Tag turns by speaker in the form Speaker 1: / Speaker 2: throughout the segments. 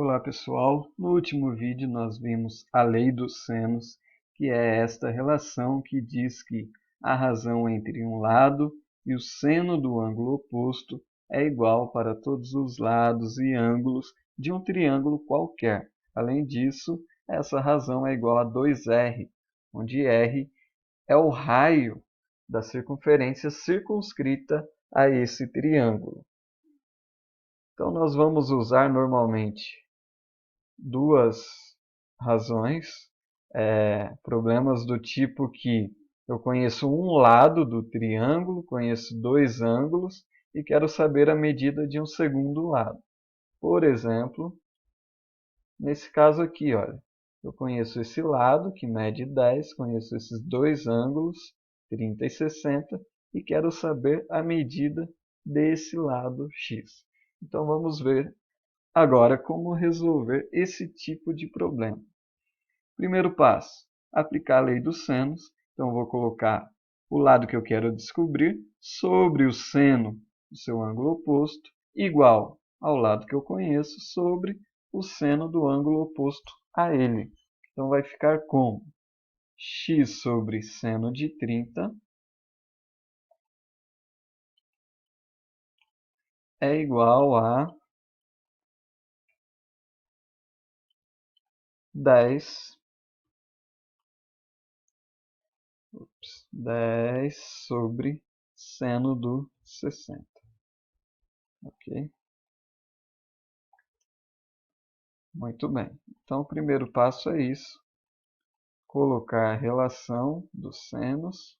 Speaker 1: Olá pessoal, no último vídeo nós vimos a lei dos senos, que é esta relação que diz que a razão entre um lado e o seno do ângulo oposto é igual para todos os lados e ângulos de um triângulo qualquer. Além disso, essa razão é igual a 2r, onde r é o raio da circunferência circunscrita a esse triângulo. Então nós vamos usar normalmente duas razões, problemas do tipo que eu conheço um lado do triângulo, conheço dois ângulos e quero saber a medida de um segundo lado. Por exemplo, nesse caso aqui, olha, eu conheço esse lado que mede 10, conheço esses dois ângulos, 30 e 60, e quero saber a medida desse lado x. Então vamos ver agora, como resolver esse tipo de problema? Primeiro passo, aplicar a lei dos senos. Então, eu vou colocar o lado que eu quero descobrir sobre o seno do seu ângulo oposto, igual ao lado que eu conheço sobre o seno do ângulo oposto a ele. Então, vai ficar como x sobre seno de 30 é igual a 10 sobre seno do 60. Ok? Muito bem. Então, o primeiro passo é isso. Colocar a relação dos senos.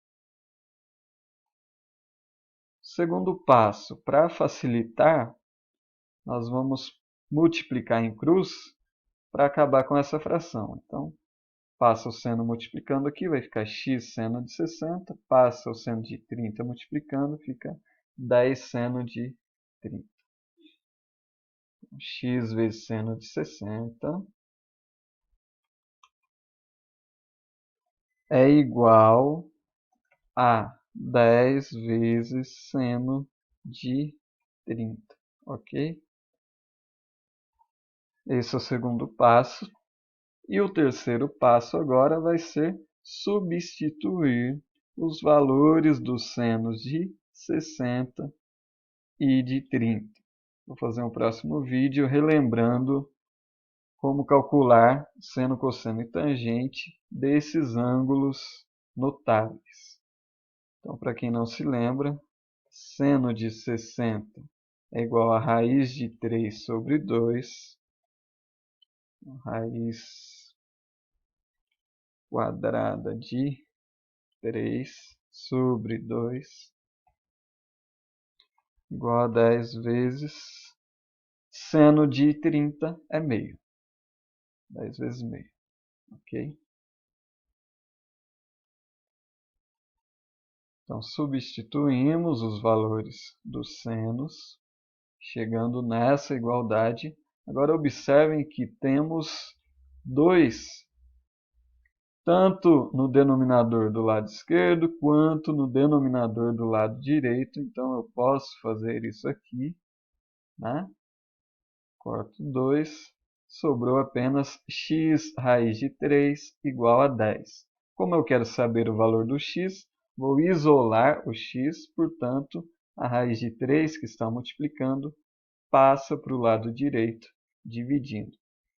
Speaker 1: Segundo passo, para facilitar, nós vamos multiplicar em cruz para acabar com essa fração. Então, passa o seno multiplicando aqui, vai ficar x seno de 60. Passa o seno de 30 multiplicando, fica 10 seno de 30. X vezes seno de 60 é igual a 10 vezes seno de 30, ok? Esse é o segundo passo. E o terceiro passo agora vai ser substituir os valores dos senos de 60 e de 30. Vou fazer um próximo vídeo relembrando como calcular seno, cosseno e tangente desses ângulos notáveis. Então, para quem não se lembra, seno de 60 é igual a raiz de 3 sobre 2, raiz quadrada de 3 sobre 2, igual a 10 vezes seno de 30 é meio. 10 vezes meio, ok? Então, substituímos os valores dos senos, chegando nessa igualdade. Agora, observem que temos 2, tanto no denominador do lado esquerdo, quanto no denominador do lado direito. Então, eu posso fazer isso aqui, né? Corto 2, sobrou apenas x raiz de 3 igual a 10. Como eu quero saber o valor do x, vou isolar o x, portanto, a raiz de 3 que está multiplicando passa para o lado direito, dividindo.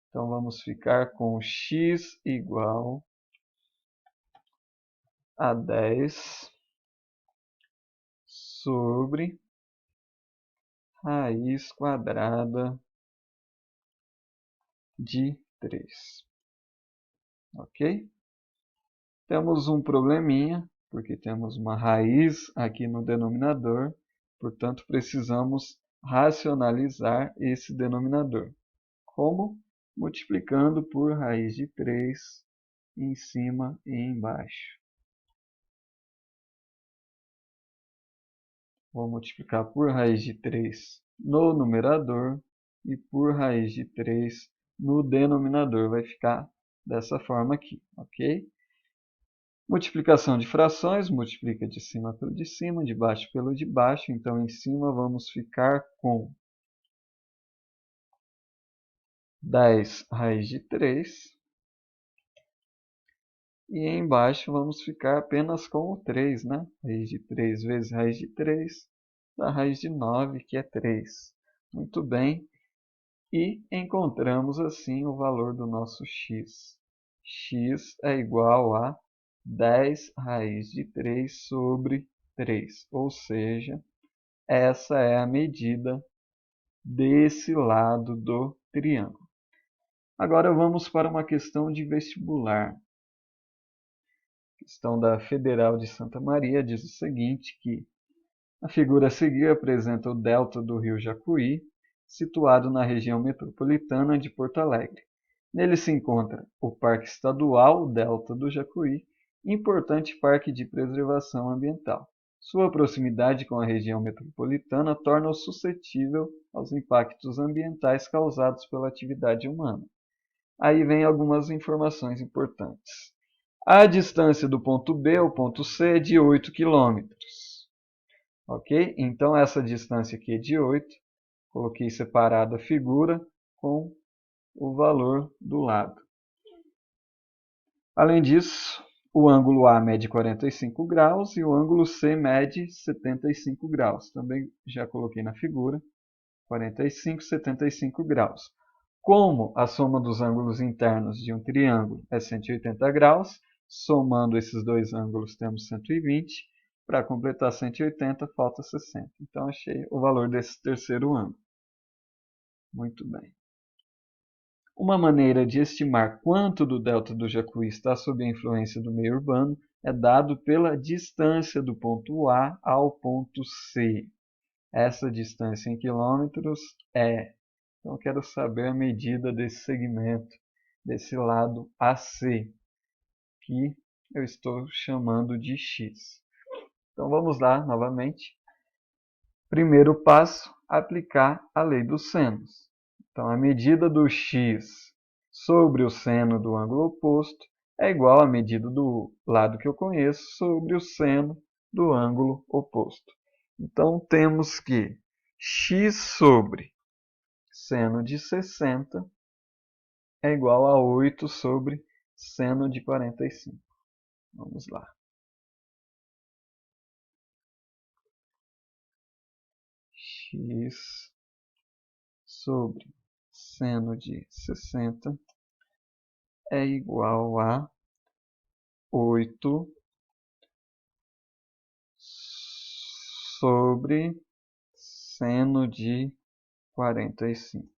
Speaker 1: Então, vamos ficar com x igual a 10 sobre raiz quadrada de 3. Ok? Temos um probleminha, porque temos uma raiz aqui no denominador, portanto, precisamos racionalizar esse denominador. Como? Multiplicando por raiz de 3 em cima e embaixo. Vou multiplicar por raiz de 3 no numerador e por raiz de 3 no denominador. Vai ficar dessa forma aqui, ok? Multiplicação de frações, multiplica de cima pelo de cima, de baixo pelo de baixo. Então, em cima vamos ficar com 10 raiz de 3. E embaixo vamos ficar apenas com o 3, né? Raiz de 3 vezes raiz de 3 dá raiz de 9, que é 3. Muito bem. E encontramos assim o valor do nosso x. X é igual a 10 raiz de 3 sobre 3. Ou seja, essa é a medida desse lado do triângulo. Agora vamos para uma questão de vestibular. A questão da Federal de Santa Maria diz o seguinte, que a figura a seguir apresenta o delta do rio Jacuí, situado na região metropolitana de Porto Alegre. Nele se encontra o Parque Estadual Delta do Jacuí, importante parque de preservação ambiental. Sua proximidade com a região metropolitana torna-o suscetível aos impactos ambientais causados pela atividade humana. Aí vem algumas informações importantes. A distância do ponto B ao ponto C é de 8 km. Ok? Então, essa distância aqui é de 8. Coloquei separada a figura com o valor do lado. Além disso, o ângulo A mede 45 graus e o ângulo C mede 75 graus. Também já coloquei na figura 45 e 75 graus. Como a soma dos ângulos internos de um triângulo é 180 graus, somando esses dois ângulos temos 120. Para completar 180, falta 60. Então, achei o valor desse terceiro ângulo. Muito bem. Uma maneira de estimar quanto do delta do Jacuí está sob a influência do meio urbano é dado pela distância do ponto A ao ponto C. Essa distância em quilômetros é. Então, eu quero saber a medida desse segmento, desse lado AC, que eu estou chamando de x. Então, vamos lá novamente. Primeiro passo, aplicar a lei dos senos. Então, a medida do x sobre o seno do ângulo oposto é igual à medida do lado que eu conheço sobre o seno do ângulo oposto. Então, temos que x sobre seno de 60 é igual a 8 sobre seno de 45. Vamos lá. X sobre seno de 60 é igual a 8 sobre seno de 45.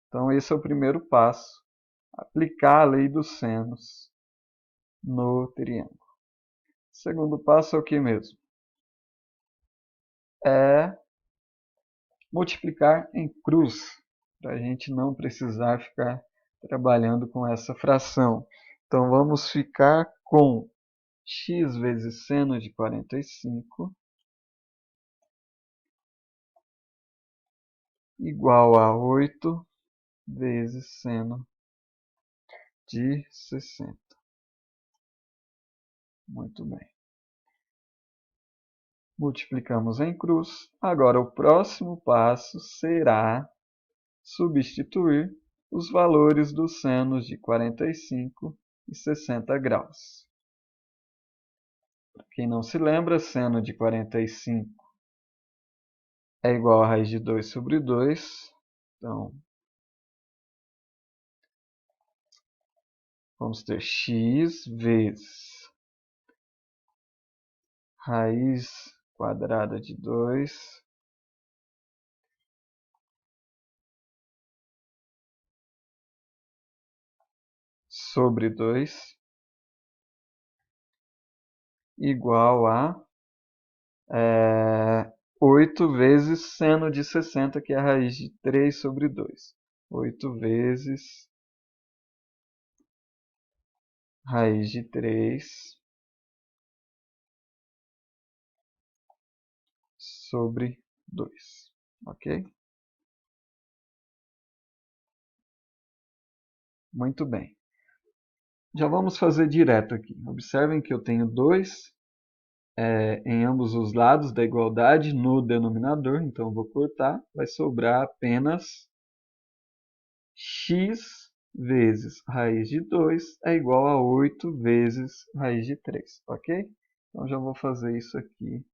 Speaker 1: Então, esse é o primeiro passo. Aplicar a lei dos senos no triângulo. O segundo passo é o que mesmo? É multiplicar em cruz, para a gente não precisar ficar trabalhando com essa fração. Então, vamos ficar com x vezes seno de 45 igual a 8 vezes seno de 60. Muito bem. Multiplicamos em cruz. Agora, o próximo passo será substituir os valores dos senos de 45 e 60 graus. Para quem não se lembra, seno de 45 é igual a raiz de 2 sobre 2. Então, vamos ter x vezes raiz quadrada de 2 sobre 2 igual a 8 vezes seno de 60, que é a raiz de 3 sobre 2. 8 vezes raiz de 3 sobre 2. Ok? Muito bem. Já vamos fazer direto aqui. Observem que eu tenho 2 em ambos os lados da igualdade no denominador. Então, eu vou cortar. Vai sobrar apenas x vezes raiz de 2 é igual a 8 vezes raiz de 3, ok? Então, já vou fazer isso aqui.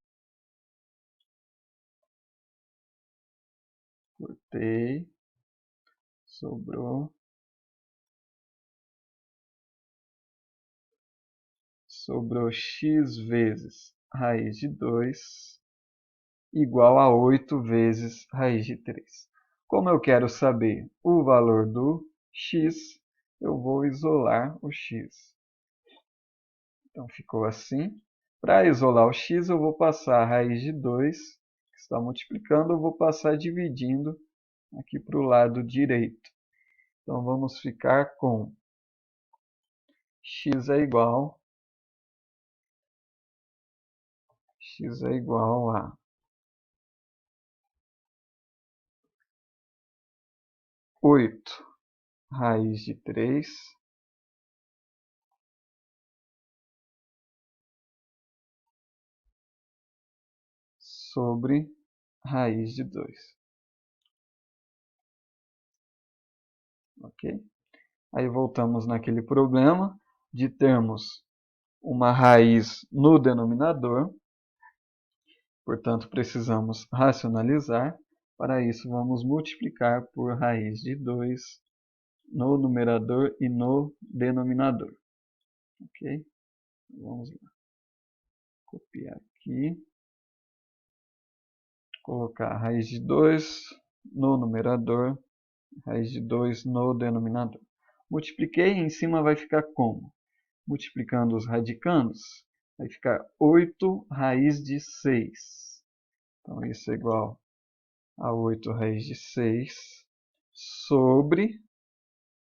Speaker 1: Cortei. Sobrou x vezes raiz de 2 igual a 8 vezes raiz de 3. Como eu quero saber o valor do x, eu vou isolar o x. Então, ficou assim. Para isolar o x, eu vou passar a raiz de 2, que está multiplicando, eu vou passar dividindo aqui para o lado direito. Então, vamos ficar com x é igual a 8 raiz de 3 sobre raiz de 2. Ok? Aí voltamos naquele problema de termos uma raiz no denominador. Portanto, precisamos racionalizar. Para isso, vamos multiplicar por raiz de 2 no numerador e no denominador. Ok? Vamos lá. Copiar aqui. Colocar raiz de 2 no numerador, raiz de 2 no denominador. Multipliquei, em cima vai ficar como? Multiplicando os radicandos, vai ficar 8 raiz de 6. Então, isso é igual a 8 raiz de 6 sobre,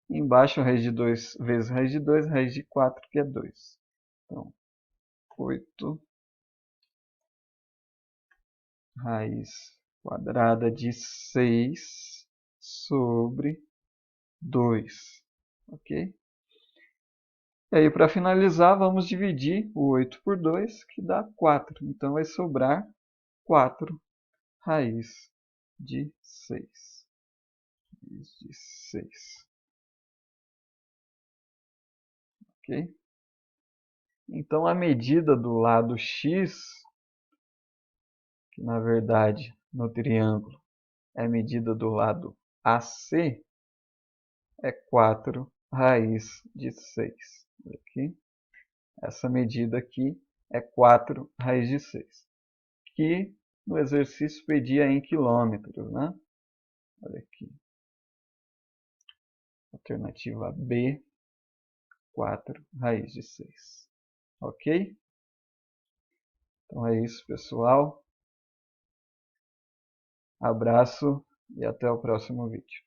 Speaker 1: embaixo, raiz de 2 vezes raiz de 2, raiz de 4, que é 2. Então, 8 raiz quadrada de 6 sobre 2. Ok? E aí, para finalizar, vamos dividir o 8 por 2, que dá 4. Então, vai sobrar 4 raiz de 6. Raiz de 6. Ok? Então, a medida do lado x, que na verdade no triângulo é a medida do lado AC, é 4 raiz de 6. Aqui. Essa medida aqui é 4 raiz de 6. Que no exercício pedia em quilômetros, né? Olha aqui. Alternativa B, 4 raiz de 6. Ok? Então é isso, pessoal. Abraço e até o próximo vídeo.